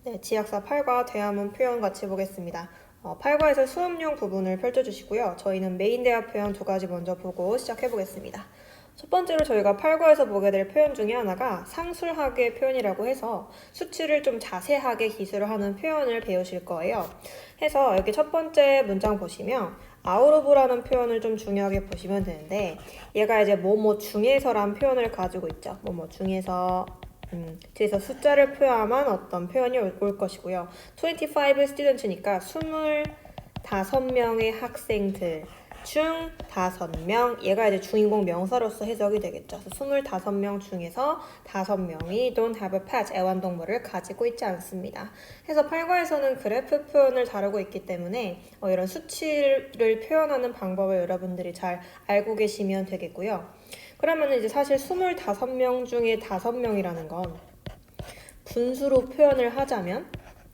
네, 지약사 8과 대화문 표현 같이 보겠습니다. 8과에서 수업용 부분을 펼쳐주시고요. 저희는 메인 대화 표현 두 가지 먼저 보고 시작해 보겠습니다. 첫 번째로 저희가 8과에서 보게 될 표현 중에 하나가 상술학의 표현이라고 해서 수치를 좀 자세하게 기술을 하는 표현을 배우실 거예요. 해서 여기 첫 번째 문장 보시면 out of라는 표현을 좀 중요하게 보시면 되는데 얘가 이제 뭐뭐 중에서란 표현을 가지고 있죠. 뭐뭐 중에서 뒤에서 숫자를 포함한 어떤 표현이 올 것이고요. 25 students니까 25명의 학생들 중 5명, 얘가 이제 주인공 명사로서 해석이 되겠죠. 25명 중에서 5명이 don't have a pet, 애완동물을 가지고 있지 않습니다. 그래서 8과에서는 그래프 표현을 다루고 있기 때문에 이런 수치를 표현하는 방법을 여러분들이 잘 알고 계시면 되겠고요. 그러면 이제 사실 25명 중에 5명이라는 건 분수로 표현을 하자면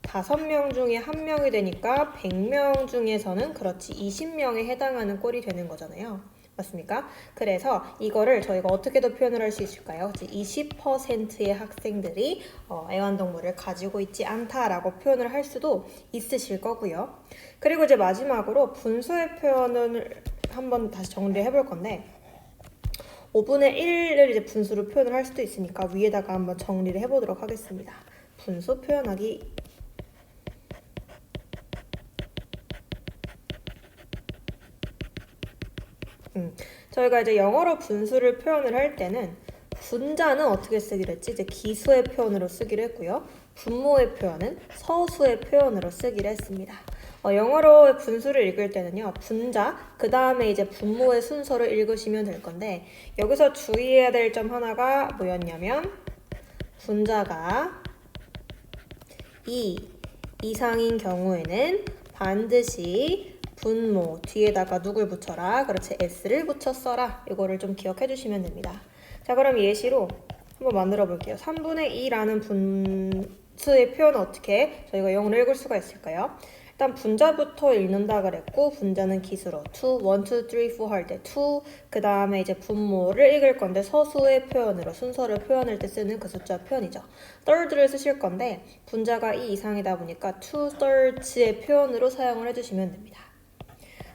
5명 중에 1명이 되니까 100명 중에서는 그렇지 20명에 해당하는 꼴이 되는 거잖아요. 맞습니까? 그래서 이거를 저희가 어떻게 더 표현을 할 수 있을까요? 20%의 학생들이 애완동물을 가지고 있지 않다라고 표현을 할 수도 있으실 거고요. 그리고 이제 마지막으로 분수의 표현을 한번 다시 정리해 볼 건데 5분의 1을 이제 분수로 표현을 할 수도 있으니까 위에다가 한번 정리를 해보도록 하겠습니다. 분수 표현하기. 저희가 이제 영어로 분수를 표현을 할 때는 분자는 어떻게 쓰기로 했지? 이제 기수의 표현으로 쓰기로 했고요. 분모의 표현은 서수의 표현으로 쓰기로 했습니다. 영어로 분수를 읽을 때는요, 분자, 그 다음에 이제 분모의 순서를 읽으시면 될 건데, 여기서 주의해야 될 점 하나가 뭐였냐면, 분자가 2 이상인 경우에는 반드시 분모 뒤에다가 누굴 붙여라. 그렇지, s를 붙여 써라. 이거를 좀 기억해 주시면 됩니다. 자, 그럼 예시로 한번 만들어 볼게요. 3분의 2라는 분수의 표현은 어떻게 저희가 영어로 읽을 수가 있을까요? 일단 분자부터 읽는다 그랬고 분자는 기수로 2, 1, 2, 3, 4 할 때 2, 그 다음에 이제 분모를 읽을 건데 서수의 표현으로 순서를 표현할 때 쓰는 그 숫자 표현이죠. third를 쓰실 건데 분자가 2 이상이다 보니까 2thirds의 표현으로 사용을 해주시면 됩니다.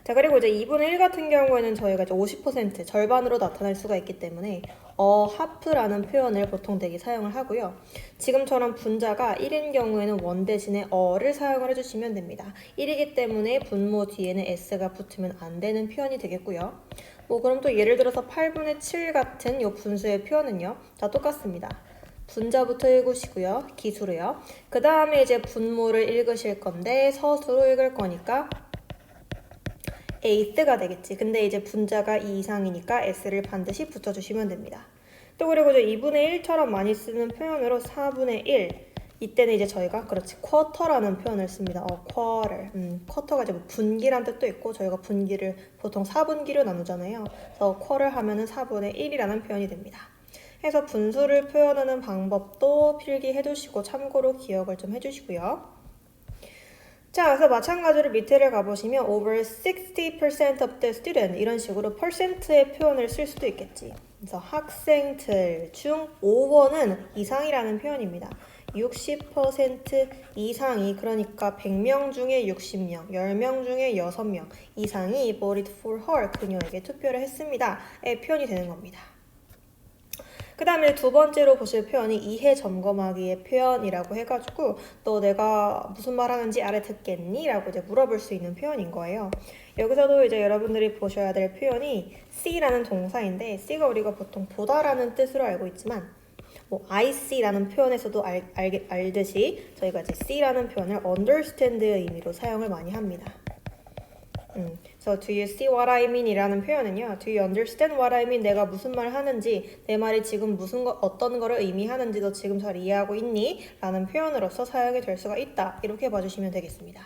자, 그리고 이제 2분의 1 같은 경우에는 저희가 이제 50% 절반으로 나타낼 수가 있기 때문에 half라는 표현을 보통 되게 사용을 하고요. 지금처럼 분자가 1인 경우에는 원 대신에 를 사용을 해주시면 됩니다. 1이기 때문에 분모 뒤에는 s가 붙으면 안 되는 표현이 되겠고요. 그럼 또 예를 들어서 8분의 7 같은 이 분수의 표현은요. 다 똑같습니다. 분자부터 읽으시고요. 기수로요. 그 다음에 이제 분모를 읽으실 건데 서수로 읽을 거니까 eighth가 되겠지. 근데 이제 분자가 2 이상이니까 s를 반드시 붙여주시면 됩니다. 또 그리고 이제 2분의 1처럼 많이 쓰는 표현으로 4분의 1. 이때는 이제 저희가 그렇지 quarter라는 표현을 씁니다. quarter. quarter가 이제 뭐 분기란 뜻도 있고 저희가 분기를 보통 4분기로 나누잖아요. 그래서 quarter 하면은 4분의 1이라는 표현이 됩니다. 그래서 분수를 표현하는 방법도 필기해 두시고 참고로 기억을 좀 해주시고요. 자, 그래서 마찬가지로 밑에를 가보시면 over 60% of the student 이런 식으로 percent의 표현을 쓸 수도 있겠지. 그래서 학생들 중 5번은 이상이라는 표현입니다. 60% 이상이 그러니까 100명 중에 60명, 10명 중에 6명 이상이 voted for her 그녀에게 투표를 했습니다. 의 표현이 되는 겁니다. 그 다음에 두 번째로 보실 표현이 이해 점검하기의 표현이라고 해가지고 너 내가 무슨 말 하는지 알아듣겠니? 라고 이제 물어볼 수 있는 표현인 거예요. 여기서도 이제 여러분들이 보셔야 될 표현이 see라는 동사인데 see가 우리가 보통 보다라는 뜻으로 알고 있지만 I see라는 표현에서도 알듯이 저희가 이제 see라는 표현을 understand의 의미로 사용을 많이 합니다. So do you see what I mean? 이라는 표현은요. Do you understand what I mean? 내가 무슨 말 하는지, 내 말이 지금 어떤 거를 의미하는지 너 지금 잘 이해하고 있니? 라는 표현으로서 사용이 될 수가 있다. 이렇게 봐주시면 되겠습니다.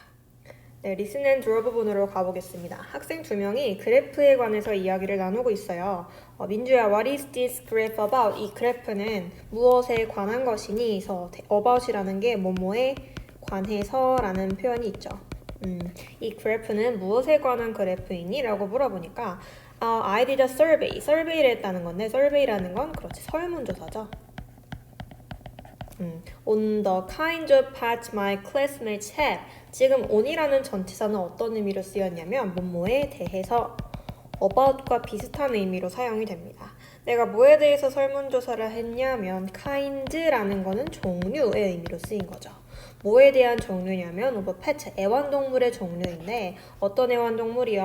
네, listen and draw 부분으로 가보겠습니다. 학생 2명이 그래프에 관해서 이야기를 나누고 있어요. 민주야, what is this graph about? 이 그래프는 무엇에 관한 것이니? 그래서 about이라는 게 뭐뭐에 관해서라는 표현이 있죠. 이 그래프는 무엇에 관한 그래프이니? 라고 물어보니까 I did a survey. survey를 했다는 건데 survey라는 건 그렇지 설문조사죠. On the kind of pets my classmates have. 지금 on이라는 전치사는 어떤 의미로 쓰였냐면 뭐뭐에 대해서 about과 비슷한 의미로 사용이 됩니다. 내가 뭐에 대해서 설문조사를 했냐면 kind라는 거는 종류의 의미로 쓰인 거죠. 뭐에 대한 종류냐면 of a pet, 애완동물의 종류인데 어떤 애완동물이요?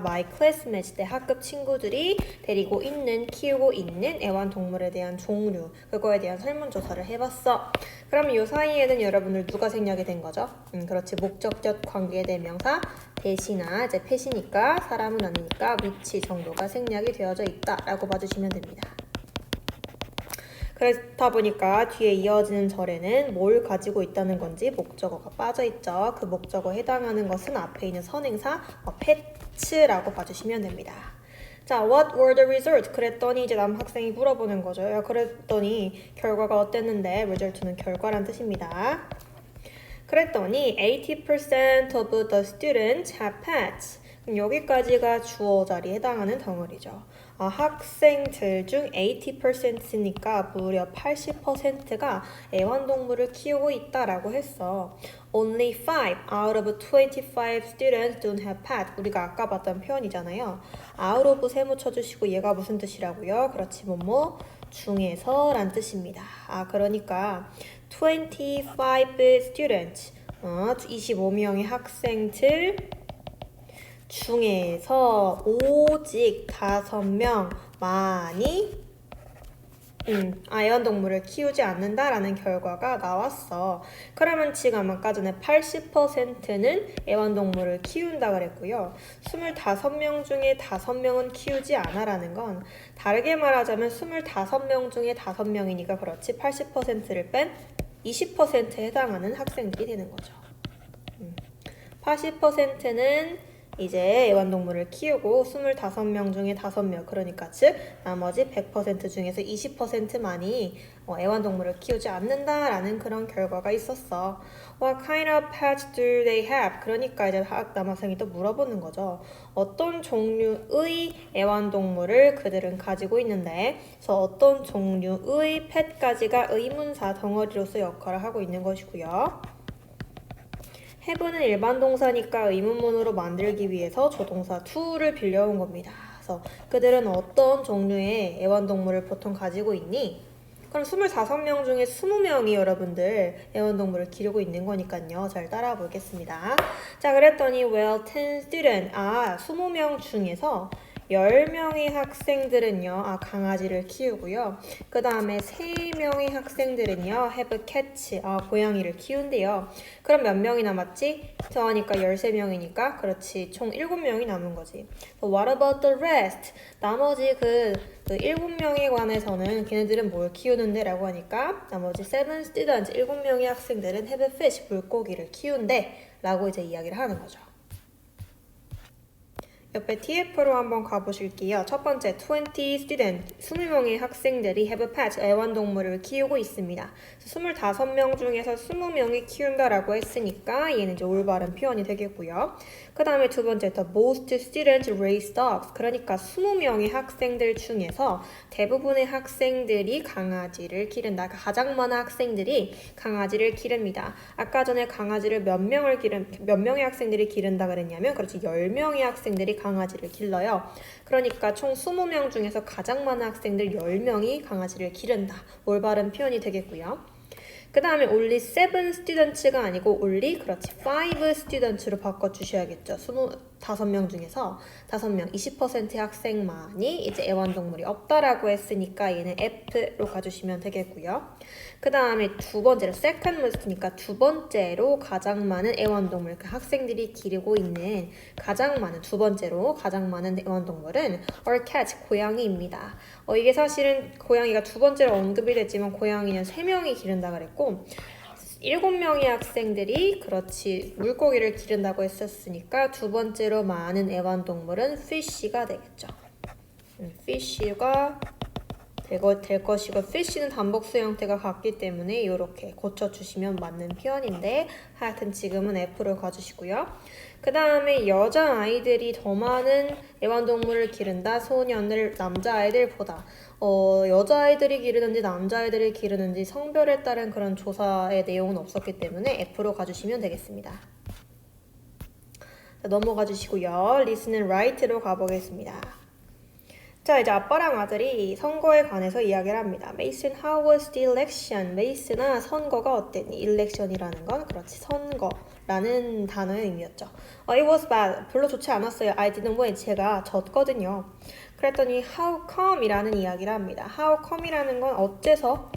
My classmates, 내 학급 친구들이 데리고 있는, 키우고 있는 애완동물에 대한 종류, 그거에 대한 설문조사를 해봤어. 그럼 이 사이에는 여러분들 누가 생략이 된 거죠? 그렇지, 목적격 관계대명사 대시나 이제 pet이니까 사람은 아니니까 which 정도가 생략이 되어져 있다라고 봐주시면 됩니다. 그렇다 보니까 뒤에 이어지는 절에는 뭘 가지고 있다는 건지 목적어가 빠져있죠. 그 목적어에 해당하는 것은 앞에 있는 선행사 pet라고 봐주시면 됩니다. 자, what were the results? 그랬더니 이제 남학생이 물어보는 거죠. 야, 그랬더니 결과가 어땠는데? result는 결과란 뜻입니다. 그랬더니 80% of the students have pets. 여기까지가 주어 자리에 해당하는 덩어리죠. 학생들 중 80%니까 무려 80%가 애완동물을 키우고 있다라고 했어. Only 5 out of 25 students don't have pets. 우리가 아까 봤던 표현이잖아요. out of 세모 쳐주시고 얘가 무슨 뜻이라고요? 그렇지, 뭐뭐 중에서 란 뜻입니다. 그러니까 25 students, 25명의 학생들 중에서 오직 5명만이 애완동물을 키우지 않는다라는 결과가 나왔어. 그러면 지금 아까 전에 80%는 애완동물을 키운다 그랬고요. 25명 중에 5명은 키우지 않아라는 건 다르게 말하자면 25명 중에 5명이니까 그렇지 80%를 뺀 20%에 해당하는 학생들이 되는 거죠. 80%는 이제 애완동물을 키우고 25명 중에 5명, 그러니까 즉 나머지 100% 중에서 20%만이 애완동물을 키우지 않는다라는 그런 결과가 있었어. What kind of pets do they have? 그러니까 이제 남학생이 또 물어보는 거죠. 어떤 종류의 애완동물을 그들은 가지고 있는데, 그래서 어떤 종류의 pet까지가 의문사 덩어리로서 역할을 하고 있는 것이고요. have는 일반 동사니까 의문문으로 만들기 위해서 조동사 to를 빌려온 겁니다. 그래서 그들은 어떤 종류의 애완동물을 보통 가지고 있니? 그럼 25명 중에 20명이 여러분들 애완동물을 기르고 있는 거니까요. 잘 따라 보겠습니다. 자, 그랬더니 well, 10 student, 20명 중에서 10명의 학생들은요, 강아지를 키우고요. 그 다음에 3명의 학생들은요, have cats, 고양이를 키운대요. 그럼 몇 명이 남았지? 더하니까 13명이니까, 그렇지. 총 7명이 남은 거지. So what about the rest? 나머지 그 7명에 관해서는 걔네들은 뭘 키우는데? 라고 하니까, 나머지 7 students, 7명의 학생들은 have fish, 물고기를 키운대. 라고 이제 이야기를 하는 거죠. 옆에 TF로 한번 가보실게요. 첫 번째, 20 student, 20명의 학생들이 have pets, 애완동물을 키우고 있습니다. 25명 중에서 20명이 키운다라고 했으니까 얘는 이제 올바른 표현이 되겠고요. 그 다음에 두 번째, the most students raise dogs, 그러니까 20명의 학생들 중에서 대부분의 학생들이 강아지를 기른다. 가장 많은 학생들이 강아지를 기릅니다. 아까 전에 강아지를 몇 명의 학생들이 기른다 그랬냐면, 그렇지, 10명의 학생들이 강아지를 길러요. 그러니까 총 20명 중에서 가장 많은 학생들 10명이 강아지를 기른다. 올바른 표현이 되겠고요. 그 다음에 only 7 students가 아니고 only, 그렇지, 5 students로 바꿔주셔야겠죠. 25명 중에서 5명, 20%의 학생만이 이제 애완동물이 없다라고 했으니까 얘는 F로 가주시면 되겠고요. 그 다음에 두 번째로 second most니까 두 번째로 가장 많은 애완동물, 그 학생들이 기르고 있는 가장 많은, 두 번째로 가장 많은 애완동물은 are cats, 고양이입니다. 이게 사실은 고양이가 두 번째로 언급이 됐지만 고양이는 3명이 기른다 그랬고 7명의 학생들이 그렇지 물고기를 기른다고 했었으니까 두 번째로 많은 애완동물은 fish가 되겠죠. fish가 될 것이고 fish는 단복수 형태가 같기 때문에 이렇게 고쳐주시면 맞는 표현인데 하여튼 지금은 F를 가주시고요. 그 다음에 여자아이들이 더 많은 애완동물을 기른다. 소년을 남자아이들보다 여자아이들이 기르는지 남자아이들이 기르는지 성별에 따른 그런 조사의 내용은 없었기 때문에 F로 가주시면 되겠습니다. 자, 넘어가 주시고요. Listen and Write로 가보겠습니다. 자, 이제 아빠랑 아들이 선거에 관해서 이야기를 합니다. Mason, how was the election? Mason아, 선거가 어땠니? election이라는 건 그렇지, 선거라는 단어의 의미였죠. It was bad. 별로 좋지 않았어요. I didn't win. 제가 졌거든요. 그랬더니 how come? 이라는 이야기를 합니다. how come? 이라는 건 어째서?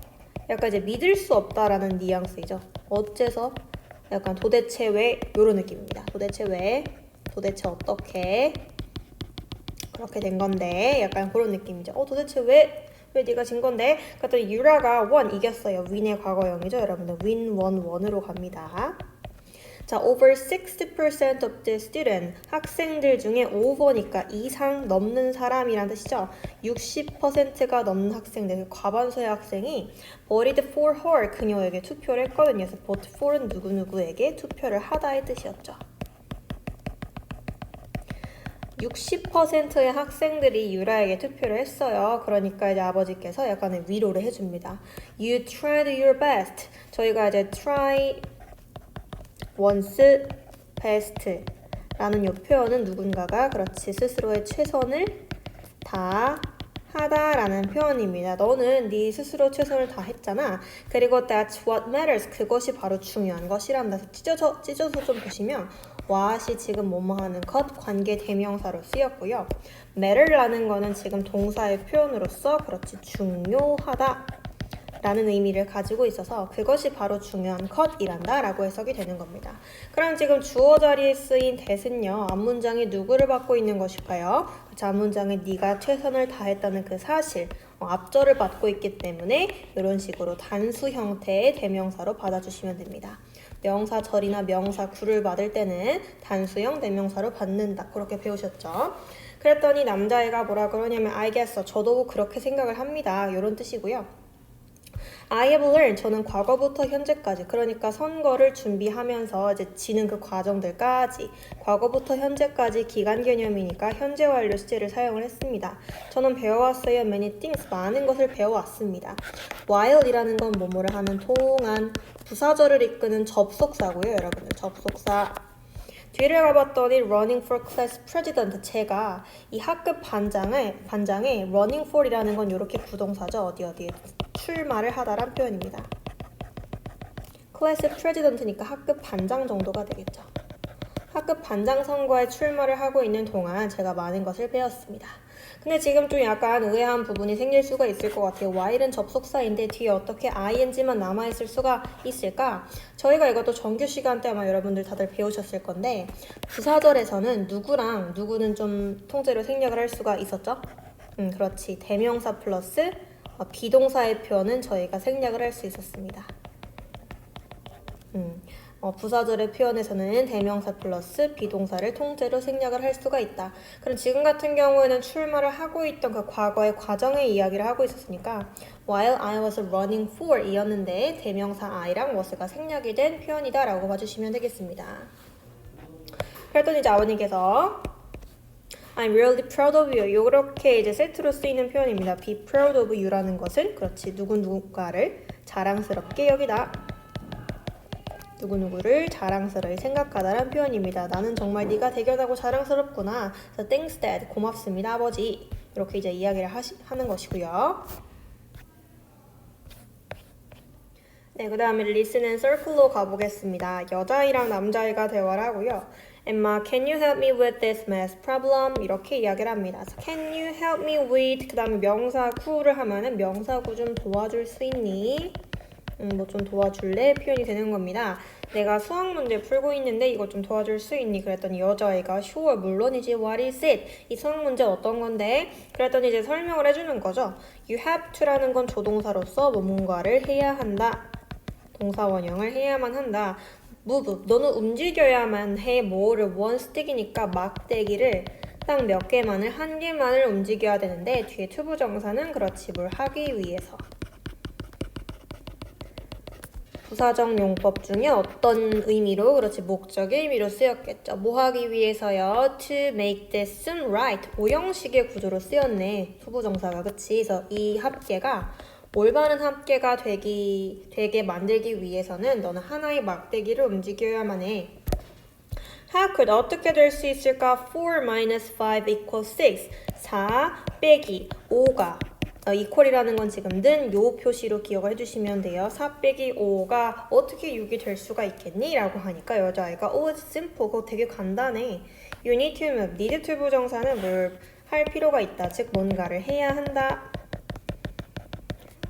약간 이제 믿을 수 없다라는 뉘앙스이죠. 어째서? 약간 도대체 왜? 이런 느낌입니다. 도대체 왜? 도대체 어떻게? 그렇게 된 건데 약간 그런 느낌이죠. 도대체 왜 네가 진 건데? 그랬더니 유라가 won, 이겼어요. win의 과거형이죠. 여러분들 win, won, won으로 갑니다. 자, over 60% of the student, 학생들 중에 over니까 이상 넘는 사람이란 뜻이죠. 60%가 넘는 학생들, 과반수의 학생이 voted for her, 그녀에게 투표를 했거든요. 그래서 vote for은 누구누구에게 투표를 하다의 뜻이었죠. 60%의 학생들이 유라에게 투표를 했어요. 그러니까 이제 아버지께서 약간의 위로를 해줍니다. You tried your best. 저희가 이제 try once best 라는 이 표현은 누군가가 그렇지 스스로의 최선을 다하다라는 표현입니다. 너는 네 스스로 최선을 다했잖아. 그리고 that's what matters. 그것이 바로 중요한 것이란다. 찢어서 좀 보시면 what이 지금 뭐뭐 하는 것, 관계 대명사로 쓰였고요. matter라는 거는 지금 동사의 표현으로서 그렇지 중요하다 라는 의미를 가지고 있어서 그것이 바로 중요한 것이란다 라고 해석이 되는 겁니다. 그럼 지금 주어 자리에 쓰인 that은요, 앞문장이 누구를 받고 있는 것일까요? 앞문장에 네가 최선을 다했다는 그 사실, 앞절을 받고 있기 때문에 이런 식으로 단수 형태의 대명사로 받아주시면 됩니다. 명사절이나 명사구를 받을 때는 단수형 대명사로 받는다. 그렇게 배우셨죠? 그랬더니 남자애가 뭐라 그러냐면 I guess, 저도 그렇게 생각을 합니다. 이런 뜻이고요. I have learned, 저는 과거부터 현재까지, 그러니까 선거를 준비하면서 이제 지는 그 과정들까지, 과거부터 현재까지 기간 개념이니까 현재 완료 시제를 사용을 했습니다. 저는 배워왔어요. many things, 많은 것을 배워왔습니다. while이라는 건 뭐뭐를 하는 동안, 부사절을 이끄는 접속사고요. 여러분들 접속사. 뒤를 가봤더니 running for class president, 제가 이 학급 반장에 running for이라는 건 이렇게 부동사죠. 어디에 출마를 하다란 표현입니다. class president니까 학급 반장 정도가 되겠죠. 학급 반장 선거에 출마를 하고 있는 동안 제가 많은 것을 배웠습니다. 근데 지금 좀 약간 의아한 부분이 생길 수가 있을 것 같아요. while은 접속사인데 뒤에 어떻게 ing만 남아있을 수가 있을까? 저희가 이것도 정규 시간 때 아마 여러분들 다들 배우셨을 건데 부사절에서는 누구랑 누구는 좀 통째로 생략을 할 수가 있었죠? 그렇지. 대명사 플러스 비동사의 표현은 저희가 생략을 할 수 있었습니다. 부사절의 표현에서는 대명사 플러스 비동사를 통째로 생략을 할 수가 있다. 그럼 지금 같은 경우에는 출마를 하고 있던 그 과거의 과정의 이야기를 하고 있었으니까 while I was running for 이었는데 대명사 I랑 was가 생략이 된 표현이다 라고 봐주시면 되겠습니다. 그랬더니 이제 아버님께서 I'm really proud of you. 이렇게 이제 세트로 쓰이는 표현입니다. Be proud of you라는 것은 그렇지 누군가를 자랑스럽게 여기다. 누구누구를 자랑스러이 생각하다라는 표현입니다. 나는 정말 네가 대견하고 자랑스럽구나. 그래서 thanks dad, 고맙습니다 아버지. 이렇게 이제 이야기를 하는 것이고요. 네, 그 다음에 listen and circle로 가보겠습니다. 여자아이랑 남자아이가 대화를 하고요. Emma, can you help me with this math problem? 이렇게 이야기를 합니다. Can you help me with, 그 다음에 명사구를 하면은 명사구 좀 도와줄 수 있니? 뭐 좀 도와줄래? 표현이 되는 겁니다. 내가 수학 문제 풀고 있는데 이거 좀 도와줄 수 있니? 그랬더니 여자아이가 sure, 물론이지. What is it? 이 수학 문제 어떤 건데? 그랬더니 이제 설명을 해주는 거죠. You have to라는 건 조동사로서 뭔가를 해야 한다. 동사 원형을 해야만 한다. move, 너는 움직여야만 해. 뭐를 원스틱이니까 막대기를 딱 몇 개만을, 한 개만을 움직여야 되는데 뒤에 투부정사는 그렇지 뭘 하기 위해서. 부사적 용법 중에 어떤 의미로, 그렇지 목적의 의미로 쓰였겠죠. 뭐 하기 위해서요? To make this soon right. 오형식의 구조로 쓰였네. 투부정사가. 그치? 그래서 이 합계가 올바른 합계가 되게 만들기 위해서는 너는 하나의 막대기를 움직여야만 해. How could 어떻게 될 수 있을까? 4 minus 5 equals 6. 4 빼기 5가 이퀄이라는 건 지금 는 요 표시로 기억을 해주시면 돼요. 4 빼기 5가 어떻게 6이 될 수가 있겠니? 라고 하니까 여자아이가 Oh, it's simple. 그거 되게 간단해. You need to move. need to 부정사는 뭘 할 필요가 있다. 즉 뭔가를 해야 한다.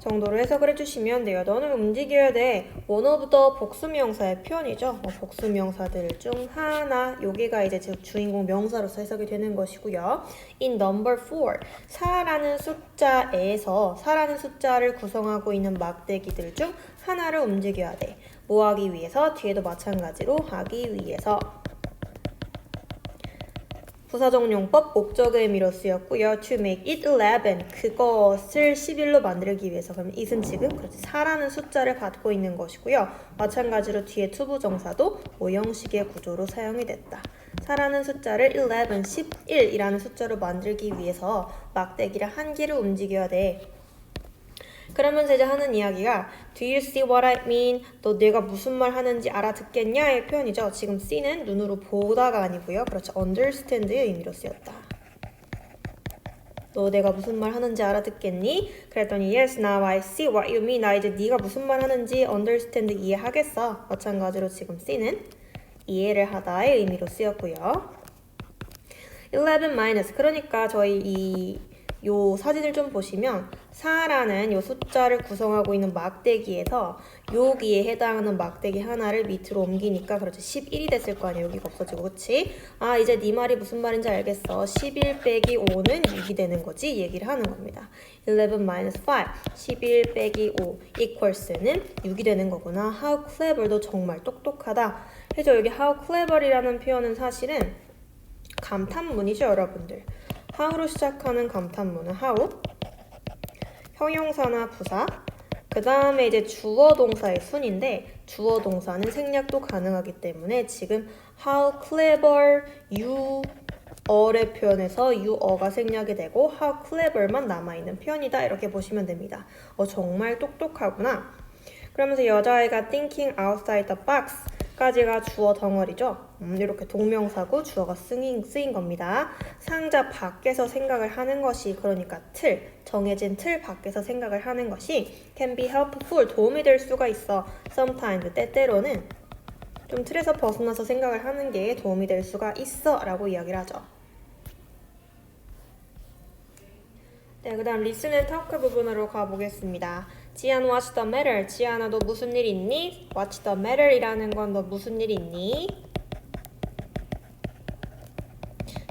정도로 해석을 해주시면 돼요. 너는 움직여야 돼. one of the 복수명사의 표현이죠. 복수명사들 중 하나. 여기가 이제 주인공 명사로서 해석이 되는 것이고요. In number 4. 4라는 숫자에서 4라는 숫자를 구성하고 있는 막대기들 중 하나를 움직여야 돼. 뭐 하기 위해서? 뒤에도 마찬가지로 하기 위해서. 부사적 용법 목적의 의미로 쓰였고요. To make it 11. 그것을 11로 만들기 위해서. 그럼 it은 지금 그렇지 4라는 숫자를 갖고 있는 것이고요. 마찬가지로 뒤에 투부정사도 오형식의 구조로 사용이 됐다. 4라는 숫자를 11, 11이라는 숫자로 만들기 위해서 막대기를 한 개를 움직여야 돼. 그러면서 이제 하는 이야기가 Do you see what I mean? 너 내가 무슨 말 하는지 알아듣겠냐의 표현이죠. 지금 see는 눈으로 보다가 아니고요. 그렇죠. understand의 의미로 쓰였다. 너 내가 무슨 말 하는지 알아듣겠니? 그랬더니 Yes, now I see what you mean. 나 이제 네가 무슨 말 하는지 understand 이해하겠어. 마찬가지로 지금 see는 이해를 하다의 의미로 쓰였고요. 11 minus 그러니까 저희 요 사진을 좀 보시면 4라는 요 숫자를 구성하고 있는 막대기에서 여기에 해당하는 막대기 하나를 밑으로 옮기니까 그렇지 11이 됐을 거 아니야. 여기가 없어지고 그치? 아 이제 네 말이 무슨 말인지 알겠어. 11 빼기 5는 6이 되는 거지 얘기를 하는 겁니다. 11 minus 5 11 빼기 5 equals는 6이 되는 거구나. How clever 너 정말 똑똑하다. 그래서 여기 how clever이라는 표현은 사실은 감탄문이죠 여러분들. how로 시작하는 감탄문은 how, 형용사나 부사, 그 다음에 이제 주어 동사의 순인데 주어 동사는 생략도 가능하기 때문에 지금 how clever you are의 표현에서 you are가 생략이 되고 how clever만 남아있는 표현이다 이렇게 보시면 됩니다. 정말 똑똑하구나. 그러면서 여자아이가 thinking outside the box 까지가 주어 덩어리죠. 이렇게 동명사고 주어가 쓰인 겁니다. 상자 밖에서 생각을 하는 것이 그러니까 정해진 틀 밖에서 생각을 하는 것이 can be helpful 도움이 될 수가 있어. sometimes 때때로는 좀 틀에서 벗어나서 생각을 하는 게 도움이 될 수가 있어 라고 이야기를 하죠. 네, 그 다음 listen and talk 부분으로 가보겠습니다. 지안 what's the matter? 지안아 너 무슨 일 있니? what's the matter 이라는 건 너 무슨 일 있니?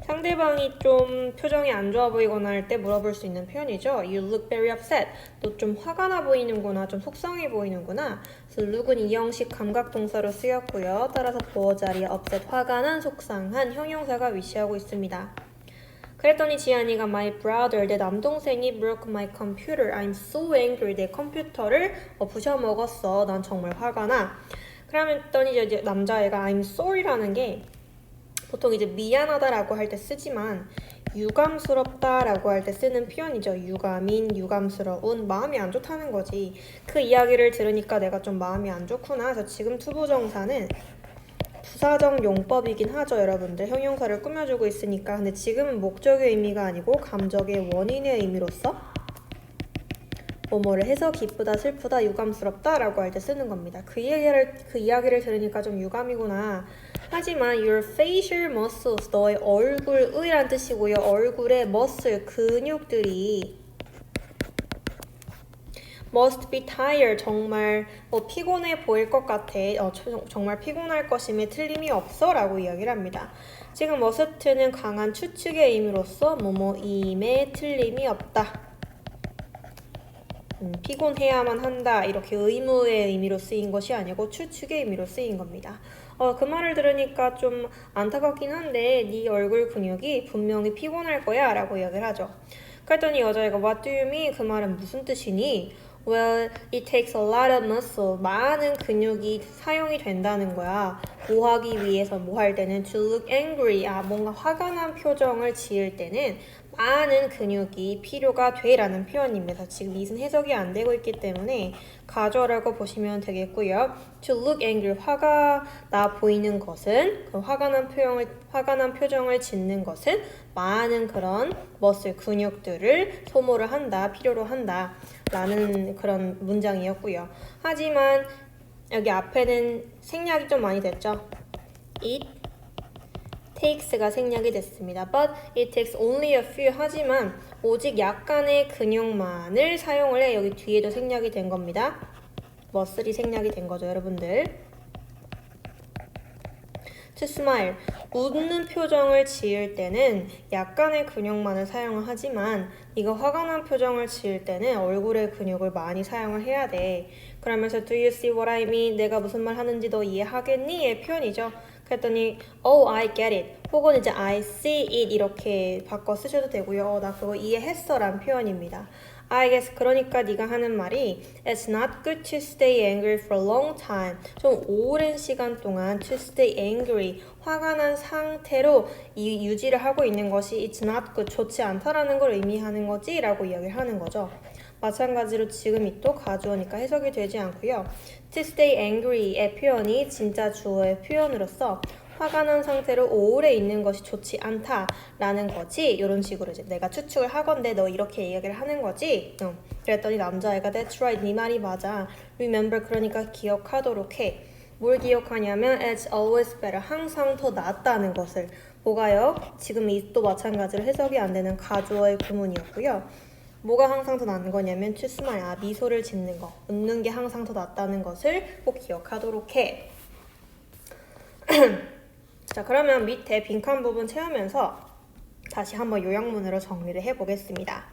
상대방이 좀 표정이 안 좋아 보이거나 할 때 물어볼 수 있는 표현이죠. You look very upset. 너 좀 화가 나 보이는구나. 좀 속상해 보이는구나. 그래서 look은 이형식 감각동사로 쓰였고요. 따라서 보어 자리에 upset 화가 난, 속상한 형용사가 위치하고 있습니다. 그랬더니 지안이가 my brother, 내 남동생이 broke my computer. I'm so angry. 내 컴퓨터를 부셔먹었어. 난 정말 화가 나. 그랬더니 이제 남자애가 I'm sorry라는 게 보통 이제 미안하다라고 할 때 쓰지만 유감스럽다라고 할 때 쓰는 표현이죠. 유감인, 유감스러운, 마음이 안 좋다는 거지. 그 이야기를 들으니까 내가 좀 마음이 안 좋구나. 그래서 지금 투부정사는 부사적 용법이긴 하죠, 여러분들. 형용사를 꾸며주고 있으니까. 근데 지금은 목적의 의미가 아니고 감정의 원인의 의미로서 뭐뭐를 해서 기쁘다, 슬프다, 유감스럽다 라고 할 때 쓰는 겁니다. 그 이야기를 들으니까 좀 유감이구나. 하지만 your facial muscles, 너의 얼굴의란 뜻이고요. 얼굴의 muscle, 근육들이 must be tired, 정말 피곤해 보일 것 같아. 정말 피곤할 것임에 틀림이 없어 라고 이야기를 합니다. 지금 must는 강한 추측의 의미로서 뭐뭐임에 틀림이 없다. 피곤해야만 한다 이렇게 의무의 의미로 쓰인 것이 아니고 추측의 의미로 쓰인 겁니다. 그 말을 들으니까 좀 안타깝긴 한데 네 얼굴 근육이 분명히 피곤할 거야 라고 이야기를 하죠. 그랬더니 여자애가 What do you mean? 그 말은 무슨 뜻이니? Well, it takes a lot of muscle. 많은 근육이 사용이 된다는 거야. 뭐 하기 위해서 뭐 할 때는 to look angry. 뭔가 화가 난 표정을 지을 때는 많은 근육이 필요가 돼라는 표현입니다. 지금 이은 해석이 안 되고 있기 때문에 가져라고 보시면 되겠고요. To look angry. 화가 나 보이는 것은 화가 난 표정을 짓는 것은 많은 그런 머슬 근육들을 소모를 한다, 필요로 한다 라는 그런 문장이었고요. 하지만 여기 앞에는 생략이 좀 많이 됐죠. It takes가 생략이 됐습니다. But it takes only a few. 하지만 오직 약간의 근육만을 사용을 해. 여기 뒤에도 생략이 된 겁니다. 머슬이 생략이 된 거죠, 여러분들. To smile. 웃는 표정을 지을 때는 약간의 근육만을 사용을 하지만 네가 화가 난 표정을 지을 때는 얼굴의 근육을 많이 사용을 해야 돼. 그러면서 Do you see what I mean? 내가 무슨 말 하는지 너 이해하겠니? 의 표현이죠. 그랬더니 Oh, I get it. 혹은 이제 I see it 이렇게 바꿔 쓰셔도 되고요. 나 그거 이해했어 라는 표현입니다. I guess 그러니까 네가 하는 말이 It's not good to stay angry for a long time. 좀 오랜 시간 동안 to stay angry, 화가 난 상태로 유지를 하고 있는 것이 It's not good, 좋지 않다라는 걸 의미하는 거지 라고 이야기를 하는 거죠. 마찬가지로 지금 이 또 가주어니까 해석이 되지 않고요. To stay angry의 표현이 진짜 주어의 표현으로서 화가 난 상태로 오래 있는 것이 좋지 않다라는 거지. 이런 식으로 이제 내가 추측을 하건대 너 이렇게 이야기를 하는 거지. 그랬더니 남자애가 That's right, 네 말이 맞아. Remember, 그러니까 기억하도록 해. 뭘 기억하냐면 It's always better, 항상 더 낫다는 것을. 뭐가요? 지금 이 또 마찬가지로 해석이 안 되는 가주어의 구문이었고요. 뭐가 항상 더 낫는 거냐면 to smile, 미소를 짓는 거, 웃는 게 항상 더 낫다는 것을 꼭 기억하도록 해. 자, 그러면 밑에 빈칸 부분 채우면서 다시 한번 요약문으로 정리를 해보겠습니다.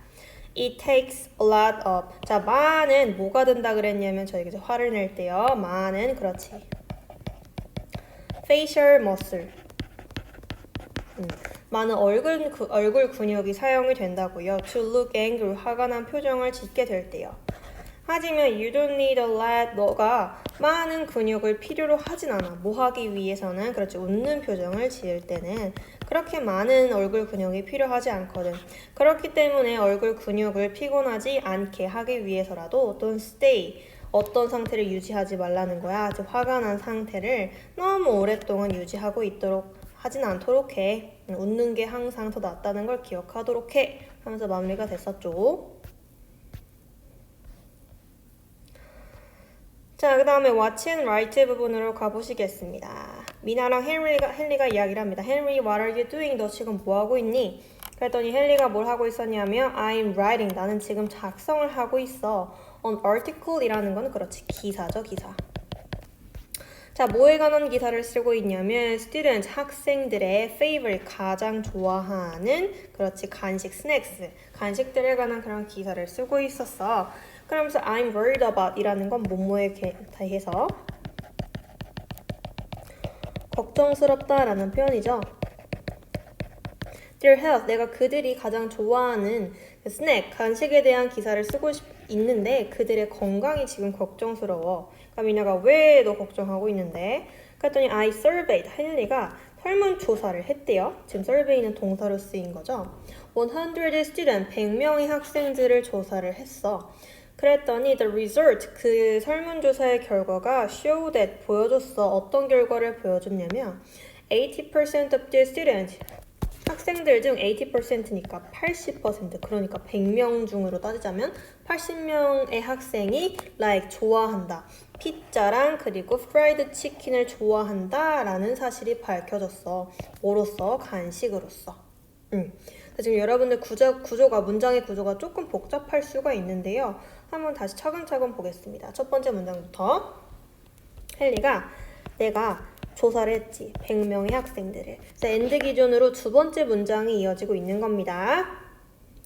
It takes a lot of. 자, 많은 뭐가 든다 그랬냐면 저희가 이제 화를 낼 때요. 많은, 그렇지. facial muscle. 많은 얼굴 근육이 사용이 된다고요. To look angry, 화가 난 표정을 짓게 될 때요. 하지만 you don't need a lot. 너가 많은 근육을 필요로 하진 않아. 뭐 하기 위해서는, 그렇지, 웃는 표정을 지을 때는 그렇게 많은 얼굴 근육이 필요하지 않거든. 그렇기 때문에 얼굴 근육을 피곤하지 않게 하기 위해서라도 don't stay, 어떤 상태를 유지하지 말라는 거야. 즉 화가 난 상태를 너무 오랫동안 유지하고 있도록 하진 않도록 해. 웃는 게 항상 더 낫다는 걸 기억하도록 해. 하면서 마무리가 됐었죠. 자, 그 다음에 Watch and Write 부분으로 가보시겠습니다. 미나랑 헨리가 이야기를 합니다. 헨리, what are you doing? 너 지금 뭐 하고 있니? 그랬더니 헨리가 뭘 하고 있었냐면 I'm writing. 나는 지금 작성을 하고 있어. An article이라는 건 그렇지, 기사죠, 기사. 자, 뭐에 관한 기사를 쓰고 있냐면 students, 학생들의 favorite, 가장 좋아하는, 그렇지, 간식, snacks, 간식들에 관한 그런 기사를 쓰고 있었어. 그러면서 I'm worried about 이라는 건 뭐뭐에 대해서 걱정스럽다라는 표현이죠. Their health, 내가 그들이 가장 좋아하는 스낵, 간식에 대한 기사를 쓰고 있는데 그들의 건강이 지금 걱정스러워. 그러니까 미나가 왜 너 걱정하고 있는데? 그랬더니 I surveyed, 헨리가 설문조사를 했대요. 지금 survey는 동사로 쓰인 거죠. 100 student, 100명의 학생들을 조사를 했어. 그랬더니 the result, 그 설문조사의 결과가 show that, 보여줬어. 어떤 결과를 보여줬냐면 80% of the students, 학생들 중 80%니까 80%, 그러니까 100명 중으로 따지자면 80명의 학생이 like, 좋아한다. 피자랑 그리고 프라이드 치킨을 좋아한다 라는 사실이 밝혀졌어. 뭐로써? 간식으로서. 지금 여러분들 문장의 구조가 조금 복잡할 수가 있는데요. 한번 다시 차근차근 보겠습니다. 첫 번째 문장부터. 헨리가 내가 조사를 했지. 100명의 학생들을. 그래서 엔드 기준으로 두 번째 문장이 이어지고 있는 겁니다.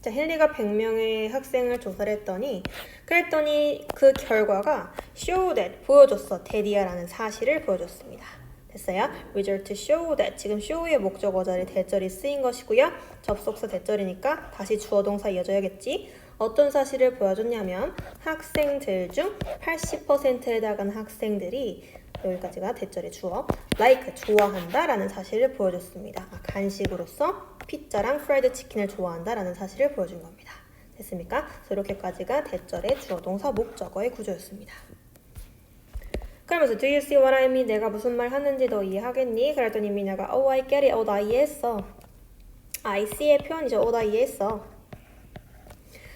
자, 헨리가 100명의 학생을 조사를 했더니 그랬더니 그 결과가 show that 보여줬어. that이야라는 사실을 보여줬습니다. 됐어요? result to show that 지금 show의 목적어 자리 대절이 쓰인 것이고요. 접속사 대절이니까 다시 주어 동사 이어져야겠지. 어떤 사실을 보여줬냐면 학생들 중 80%에 해당하는 학생들이 여기까지가 대절의 주어 like 좋아한다 라는 사실을 보여줬습니다. 간식으로서 피자랑 프라이드 치킨을 좋아한다 라는 사실을 보여준 겁니다. 됐습니까? 그래서 이렇게까지가 대절의 주어 동사 목적어의 구조였습니다. 그러면서 Do you see what I mean? 내가 무슨 말 하는지 너 이해하겠니? 그랬더니 미나가 Oh I get it. 나 이해했어. I see의 표현이죠. 나 이해했어.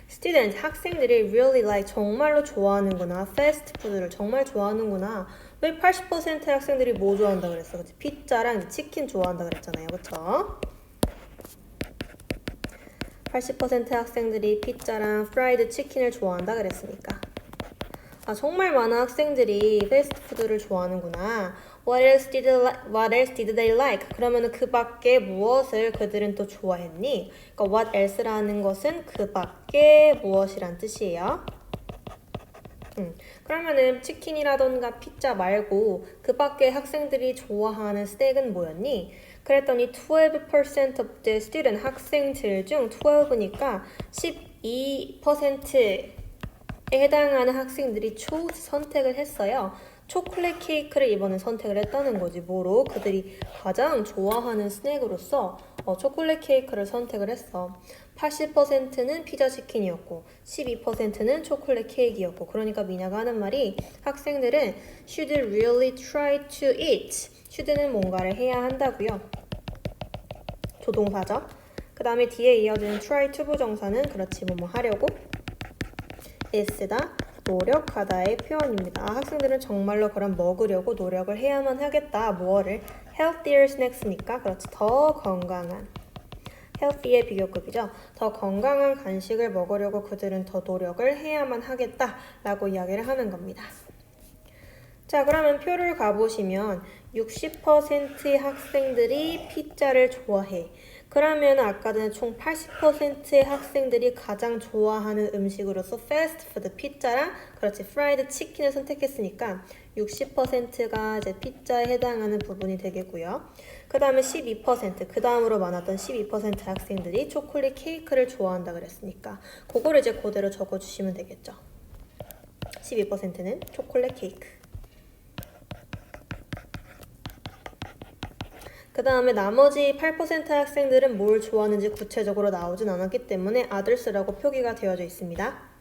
Students, 학생들이 really like 정말로 좋아하는구나. 패스트 푸드를 정말 좋아하는구나. 왜 80%의 학생들이 뭐 좋아한다 그랬어? 그치? 피자랑 치킨 좋아한다 그랬잖아요. 그쵸? 80%의 학생들이 피자랑 프라이드 치킨을 좋아한다 그랬으니까. 정말 많은 학생들이 패스트푸드를 좋아하는구나. What else did they like? 그러면 그 밖에 무엇을 그들은 또 좋아했니? 그러니까 what else라는 것은 그 밖에 무엇이란 뜻이에요. 그러면은 치킨이라던가 피자 말고 그 밖에 학생들이 좋아하는 스낵은 뭐였니? 그랬더니 12% of the student 학생들 중 12니까 12%에 해당하는 학생들이 선택을 했어요. 초콜릿 케이크를 이번에 선택을 했다는 거지. 뭐로? 그들이 가장 좋아하는 스낵으로서 초콜릿 케이크를 선택을 했어. 80%는 피자 치킨이었고 12%는 초콜릿 케이크였고 그러니까 미나가 하는 말이 학생들은 should really try to eat. should는 뭔가를 해야 한다고요. 조동사죠. 그 다음에 뒤에 이어지는 try to 부정사는 그렇지 뭐 하려고 is다 노력하다의 표현입니다. 학생들은 정말로 그럼 먹으려고 노력을 해야만 하겠다. 무엇을? healthier snacks니까 그렇지 더 건강한 healthy의 비교급이죠. 더 건강한 간식을 먹으려고 그들은 더 노력을 해야만 하겠다 라고 이야기를 하는 겁니다. 자, 그러면 표를 가보시면 60%의 학생들이 피자를 좋아해. 그러면 아까 전에 총 80%의 학생들이 가장 좋아하는 음식으로서 패스트푸드 피자랑 그렇지 프라이드 치킨을 선택했으니까 60%가 이제 피자에 해당하는 부분이 되겠고요. 그 다음에 12%, 그 다음으로 많았던 12% 학생들이 초콜릿 케이크를 좋아한다 그랬으니까 그거를 이제 그대로 적어주시면 되겠죠. 12%는 초콜릿 케이크. 그 다음에 나머지 8% 학생들은 뭘 좋아하는지 구체적으로 나오진 않았기 때문에 others라고 표기가 되어져 있습니다.